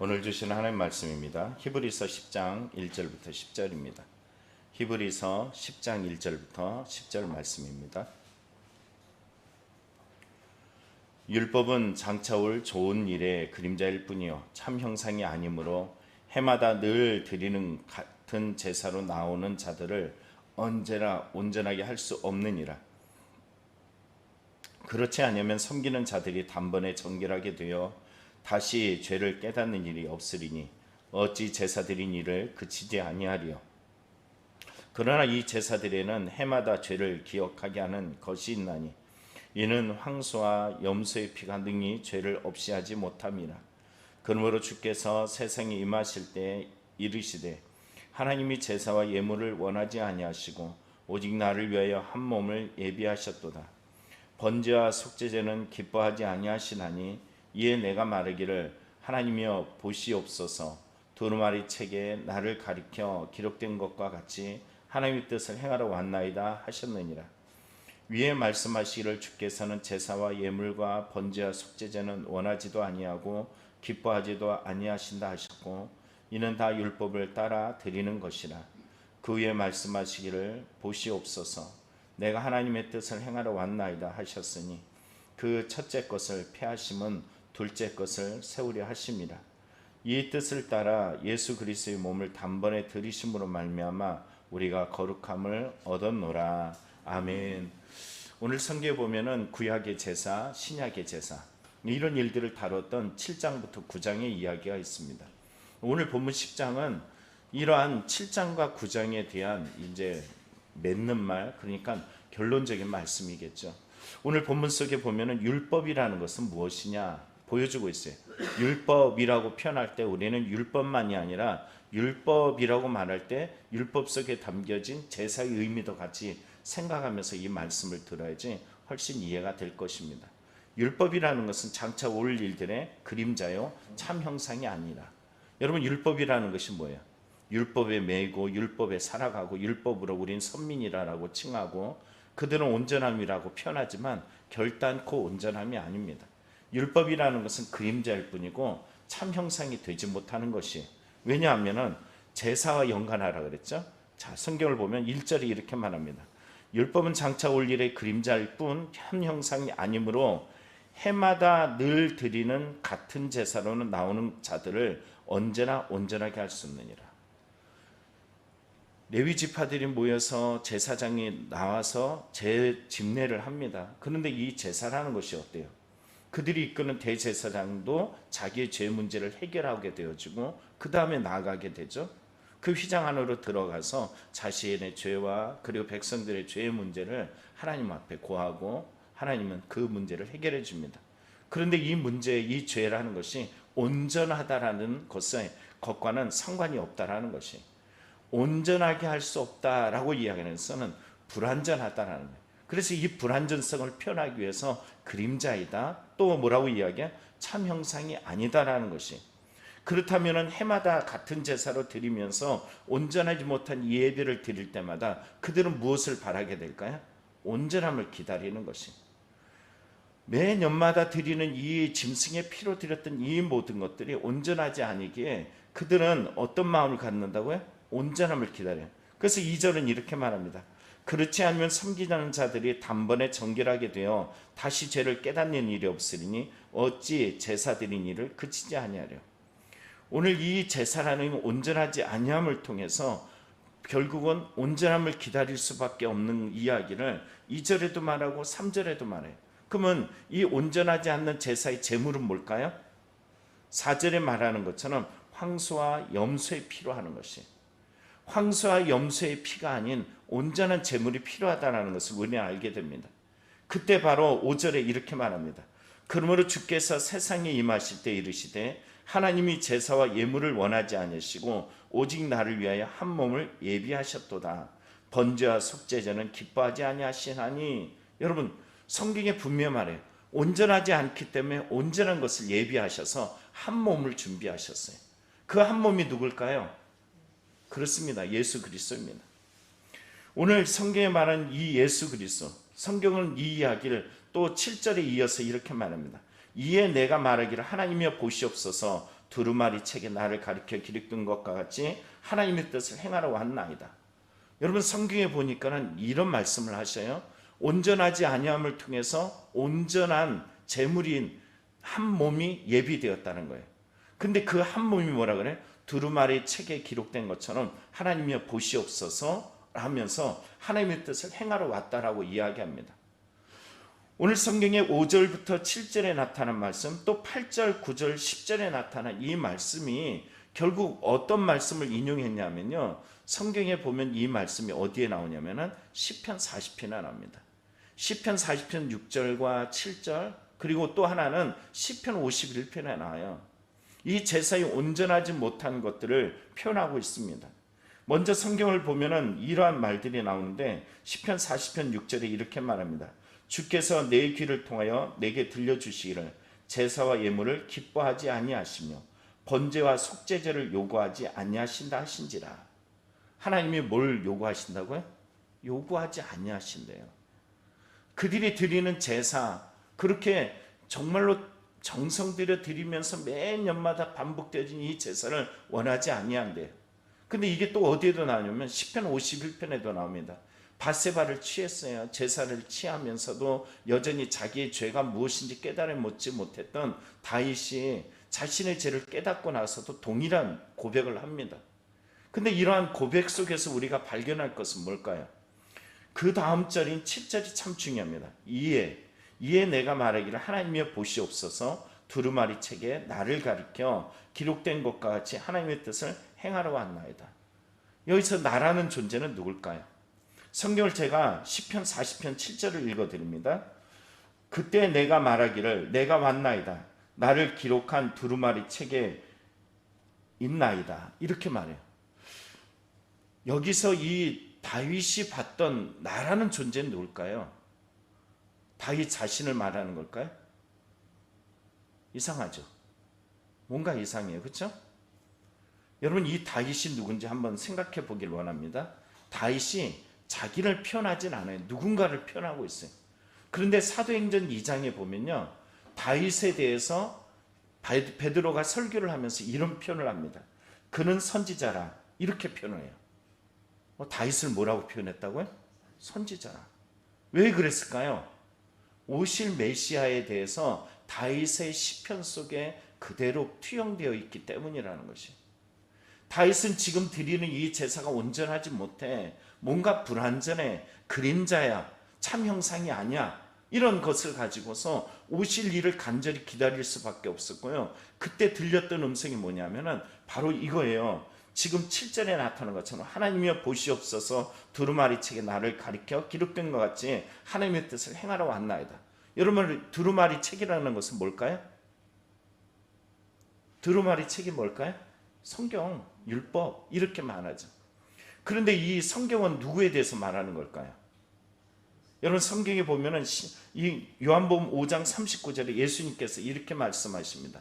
오늘 주신 하나님 말씀입니다. 히브리서 10장 1절부터 10절입니다. 히브리서 10장 1절부터 10절 말씀입니다. 율법은 장차 올 좋은 일의 그림자일 뿐이요 참 형상이 아니므로 해마다 늘 드리는 같은 제사로 나오는 자들을 언제나 온전하게 할 수 없느니라. 그렇지 않으면 섬기는 자들이 단번에 정결하게 되어 다시 죄를 깨닫는 일이 없으리니 어찌 제사 드린 일을 그치지 아니하리요. 그러나 이 제사들에는 해마다 죄를 기억하게 하는 것이 있나니 이는 황소와 염소의 피가 능히 죄를 없이 하지 못함이라. 그러므로 주께서 세상에 임하실 때 이르시되 하나님이 제사와 예물을 원하지 아니하시고 오직 나를 위하여 한 몸을 예비하셨도다. 번제와 속죄제는 기뻐하지 아니하시나니 이에 내가 말하기를 하나님이여 보시옵소서. 두루마리 책에 나를 가리켜 기록된 것과 같이 하나님의 뜻을 행하러 왔나이다 하셨느니라. 위에 말씀하시기를 주께서는 제사와 예물과 번제와 속죄제는 원하지도 아니하고 기뻐하지도 아니하신다 하셨고 이는 다 율법을 따라 드리는 것이라. 그 위에 말씀하시기를 보시옵소서. 내가 하나님의 뜻을 행하러 왔나이다 하셨으니 그 첫째 것을 폐하심은 둘째 것을 세우려 하심이라. 이 뜻을 따라 예수 그리스도의 몸을 단번에 들이심으로 말미암아 우리가 거룩함을 얻었노라. 아멘. 오늘 성경에 보면은 구약의 제사, 신약의 제사 이런 일들을 다뤘던 7장부터 9장의 이야기가 있습니다. 오늘 본문 10장은 이러한 7장과 9장에 대한 이제 맺는 말, 그러니까 결론적인 말씀이겠죠. 오늘 본문 속에 보면은 율법이라는 것은 무엇이냐 보여주고 있어요. 율법이라고 표현할 때 우리는 율법만이 아니라 율법이라고 말할 때 율법 속에 담겨진 제사의 의미도 같이 생각하면서 이 말씀을 들어야지 훨씬 이해가 될 것입니다. 율법이라는 것은 장차 올 일들의 그림자요 참 형상이 아니라. 여러분 율법이라는 것이 뭐예요? 율법에 매이고 율법에 살아가고 율법으로 우린 선민이라고 칭하고 그들은 온전함이라고 표현하지만 결단코 온전함이 아닙니다. 율법이라는 것은 그림자일 뿐이고 참 형상이 되지 못하는 것이. 왜냐하면 제사와 연관하라 그랬죠. 자, 성경을 보면 1절이 이렇게 말합니다. 율법은 장차 올 일의 그림자일 뿐 참 형상이 아니므로 해마다 늘 드리는 같은 제사로는 나오는 자들을 언제나 온전하게 할 수 없느니라. 레위 지파들이 모여서 제사장이 나와서 재집례를 합니다. 그런데 이 제사라는 것이 어때요? 그들이 이끄는 대제사장도 자기의 죄 문제를 해결하게 되어지고 그 다음에 나아가게 되죠. 그 휘장 안으로 들어가서 자신의 죄와 그리고 백성들의 죄의 문제를 하나님 앞에 고하고 하나님은 그 문제를 해결해 줍니다. 그런데 이 문제, 이 죄라는 것이 온전하다라는 것과는 상관이 없다라는 것이, 온전하게 할 수 없다라고 이야기하는 것은 불완전하다라는 거예요. 그래서 이 불완전성을 표현하기 위해서 그림자이다, 또 뭐라고 이야기해? 참 형상이 아니다라는 것이. 그렇다면 해마다 같은 제사로 드리면서 온전하지 못한 이 예배를 드릴 때마다 그들은 무엇을 바라게 될까요? 온전함을 기다리는 것이. 매년마다 드리는 이 짐승의 피로 드렸던 이 모든 것들이 온전하지 않기에 그들은 어떤 마음을 갖는다고요? 온전함을 기다려요. 그래서 2절은 이렇게 말합니다. 그렇지 않으면 섬기는 자들이 단번에 정결하게 되어 다시 죄를 깨닫는 일이 없으리니 어찌 제사 드린 일을 그치지 아니하려. 오늘 이 제사라는 온전하지 아니함을 통해서 결국은 온전함을 기다릴 수밖에 없는 이야기를 2절에도 말하고 3절에도 말해요. 그러면 이 온전하지 않는 제사의 제물은 뭘까요? 4절에 말하는 것처럼 황소와 염소의 피로 하는 것이. 황소와 염소의 피가 아닌 온전한 제물이 필요하다는 것을 우리는 알게 됩니다. 그때 바로 5절에 이렇게 말합니다. 그러므로 주께서 세상에 임하실 때 이르시되 하나님이 제사와 예물을 원하지 아니하시고 오직 나를 위하여 한 몸을 예비하셨도다. 번제와 속죄제는 기뻐하지 아니하시나니. 여러분 성경에 분명히 말해요. 온전하지 않기 때문에 온전한 것을 예비하셔서 한 몸을 준비하셨어요. 그 한 몸이 누굴까요? 그렇습니다. 예수 그리스도입니다. 오늘 성경에 말한 이 예수 그리스도, 성경은 이 이야기를 또 7절에 이어서 이렇게 말합니다. 이에 내가 말하기를 하나님이여 보시옵소서. 두루마리 책에 나를 가리켜 기록된 것과 같이 하나님의 뜻을 행하러 왔나이다. 여러분 성경에 보니까는 이런 말씀을 하셔요. 온전하지 아니함을 통해서 온전한 제물인 한 몸이 예비되었다는 거예요. 근데 그 한 몸이 뭐라 그래? 두루마리 책에 기록된 것처럼 하나님이여 보시옵소서 하면서 하나님의 뜻을 행하러 왔다라고 이야기합니다. 오늘 성경의 5절부터 7절에 나타난 말씀, 또 8절, 9절, 10절에 나타난 이 말씀이 결국 어떤 말씀을 인용했냐면요, 성경에 보면 이 말씀이 어디에 나오냐면은 시편 40편에 나옵니다. 시편 40편 6절과 7절, 그리고 또 하나는 시편 51편에 나와요. 이 제사에 온전하지 못한 것들을 표현하고 있습니다. 먼저 성경을 보면은 이러한 말들이 나오는데 시편 40편 6절에 이렇게 말합니다. 주께서 내 귀를 통하여 내게 들려주시기를 제사와 예물을 기뻐하지 아니하시며 번제와 속죄제를 요구하지 아니하신다 하신지라. 하나님이 뭘 요구하신다고요? 요구하지 아니하신대요. 그들이 드리는 제사, 그렇게 정말로 정성 들여 드리면서 매년마다 반복되어진 이 제사를 원하지 아니한대요. 근데 이게 또 어디에도 나오냐면 시편 51편에도 나옵니다. 밧세바를 취했어요. 제사를 취하면서도 여전히 자기의 죄가 무엇인지 깨달지 못했던 다윗이 자신의 죄를 깨닫고 나서도 동일한 고백을 합니다. 근데 이러한 고백 속에서 우리가 발견할 것은 뭘까요? 그 다음 절인 7절이 참 중요합니다. 이에 내가 말하기를 하나님이여 보시옵소서 두루마리 책에 나를 가리켜 기록된 것과 같이 하나님의 뜻을 행하러 왔나이다. 여기서 나라는 존재는 누굴까요? 성경을 제가 시편 40편 7절을 읽어드립니다. 그때 내가 말하기를 내가 왔나이다. 나를 기록한 두루마리 책에 있나이다. 이렇게 말해요. 여기서 이 다윗이 봤던 나라는 존재는 누굴까요? 다윗 자신을 말하는 걸까요? 이상하죠. 뭔가 이상해요. 그렇죠? 여러분 이 다윗이 누군지 한번 생각해 보길 원합니다. 다윗이 자기를 표현하진 않아요. 누군가를 표현하고 있어요. 그런데 사도행전 2장에 보면요, 다윗에 대해서 베드로가 설교를 하면서 이런 표현을 합니다. 그는 선지자라 이렇게 표현해요. 다윗을 뭐라고 표현했다고요? 선지자라. 왜 그랬을까요? 오실 메시아에 대해서 다윗의 시편 속에 그대로 투영되어 있기 때문이라는 것이. 다윗은 지금 드리는 이 제사가 온전하지 못해 뭔가 불완전해, 그림자야, 참 형상이 아니야, 이런 것을 가지고서 오실 일을 간절히 기다릴 수밖에 없었고요. 그때 들렸던 음성이 뭐냐면은 바로 이거예요. 지금 7절에 나타난 것처럼 하나님이여 보시옵소서 두루마리 책에 나를 가리켜 기록된 것 같이 하나님의 뜻을 행하러 왔나이다. 여러분 두루마리 책이라는 것은 뭘까요? 두루마리 책이 뭘까요? 성경, 율법 이렇게 말하죠. 그런데 이 성경은 누구에 대해서 말하는 걸까요? 여러분 성경에 보면은 이 요한복음 5장 39절에 예수님께서 이렇게 말씀하십니다.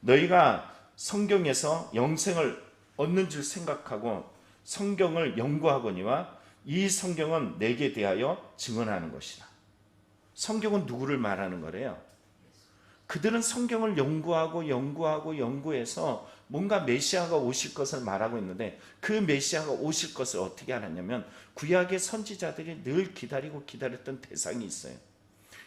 너희가 성경에서 영생을 얻는 줄 생각하고 성경을 연구하거니와 이 성경은 내게 대하여 증언하는 것이다. 성경은 누구를 말하는 거래요? 그들은 성경을 연구해서 뭔가 메시아가 오실 것을 말하고 있는데 그 메시아가 오실 것을 어떻게 알았냐면 구약의 선지자들이 늘 기다렸던 대상이 있어요.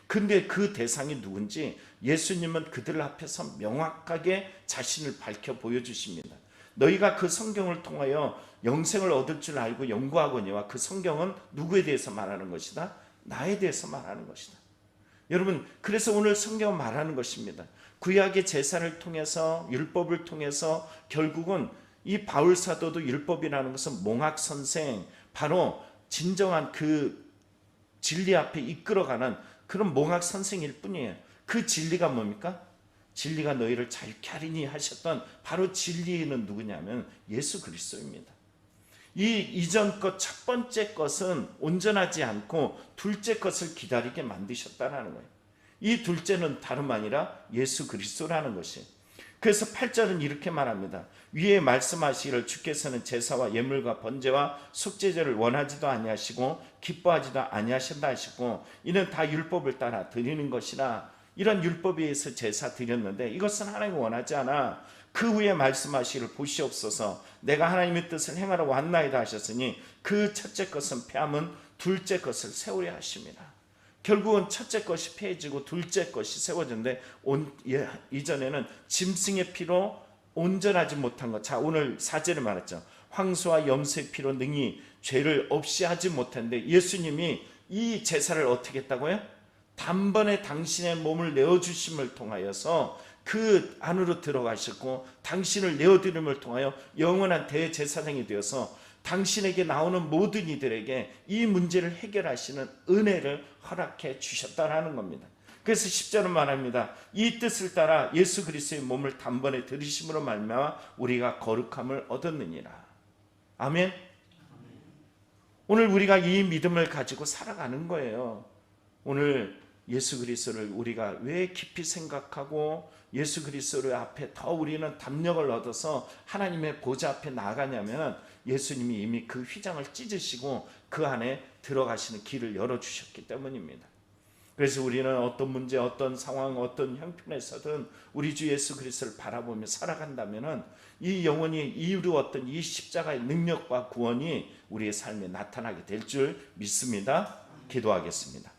근데 그 대상이 누군지 예수님은 그들 앞에서 명확하게 자신을 밝혀 보여주십니다. 너희가 그 성경을 통하여 영생을 얻을 줄 알고 연구하거니와 그 성경은 누구에 대해서 말하는 것이다? 나에 대해서 말하는 것이다. 여러분 그래서 오늘 성경은 말하는 것입니다. 구약의 제사를 통해서 율법을 통해서 결국은 이 바울 사도도 율법이라는 것은 몽학 선생, 바로 진정한 그 진리 앞에 이끌어가는 그런 몽학 선생일 뿐이에요. 그 진리가 뭡니까? 진리가 너희를 자유케 하리니 하셨던 바로 진리는 누구냐면 예수 그리스도입니다. 이 이전 것 첫 번째 것은 온전하지 않고 둘째 것을 기다리게 만드셨다는 거예요. 이 둘째는 다름 아니라 예수 그리스도라는 것이에요. 그래서 8절은 이렇게 말합니다. 위에 말씀하시기를 주께서는 제사와 예물과 번제와 속죄제를 원하지도 아니하시고 기뻐하지도 아니하신다 하시고 이는 다 율법을 따라 드리는 것이라. 이런 율법에 의해서 제사 드렸는데 이것은 하나님이 원하지 않아. 그 후에 말씀하시기를 보시옵소서 내가 하나님의 뜻을 행하러 왔나이다 하셨으니 그 첫째 것은 폐함은 둘째 것을 세우려 하십니다. 결국은 첫째 것이 폐해지고 둘째 것이 세워졌는데 이전에는 짐승의 피로 온전하지 못한 것. 자, 오늘 4절에 말했죠. 황소와 염소의 피로 능히 죄를 없이 하지 못했는데 예수님이 이 제사를 어떻게 했다고요? 단번에 당신의 몸을 내어주심을 통하여서 그 안으로 들어가셨고 당신을 내어드림을 통하여 영원한 대제사장이 되어서 당신에게 나오는 모든 이들에게 이 문제를 해결하시는 은혜를 허락해 주셨다라는 겁니다. 그래서 10절은 말합니다. 이 뜻을 따라 예수 그리스도의 몸을 단번에 들이심으로 말미암아 우리가 거룩함을 얻었느니라. 아멘. 오늘 우리가 이 믿음을 가지고 살아가는 거예요. 오늘 예수 그리스도를 우리가 왜 깊이 생각하고 예수 그리스도 앞에 더 우리는 담력을 얻어서 하나님의 보좌 앞에 나아가냐면 예수님이 이미 그 휘장을 찢으시고 그 안에 들어가시는 길을 열어주셨기 때문입니다. 그래서 우리는 어떤 문제, 어떤 상황, 어떤 형편에서든 우리 주 예수 그리스도를 바라보며 살아간다면 이 영원히 이루었던 이 십자가의 능력과 구원이 우리의 삶에 나타나게 될 줄 믿습니다. 기도하겠습니다.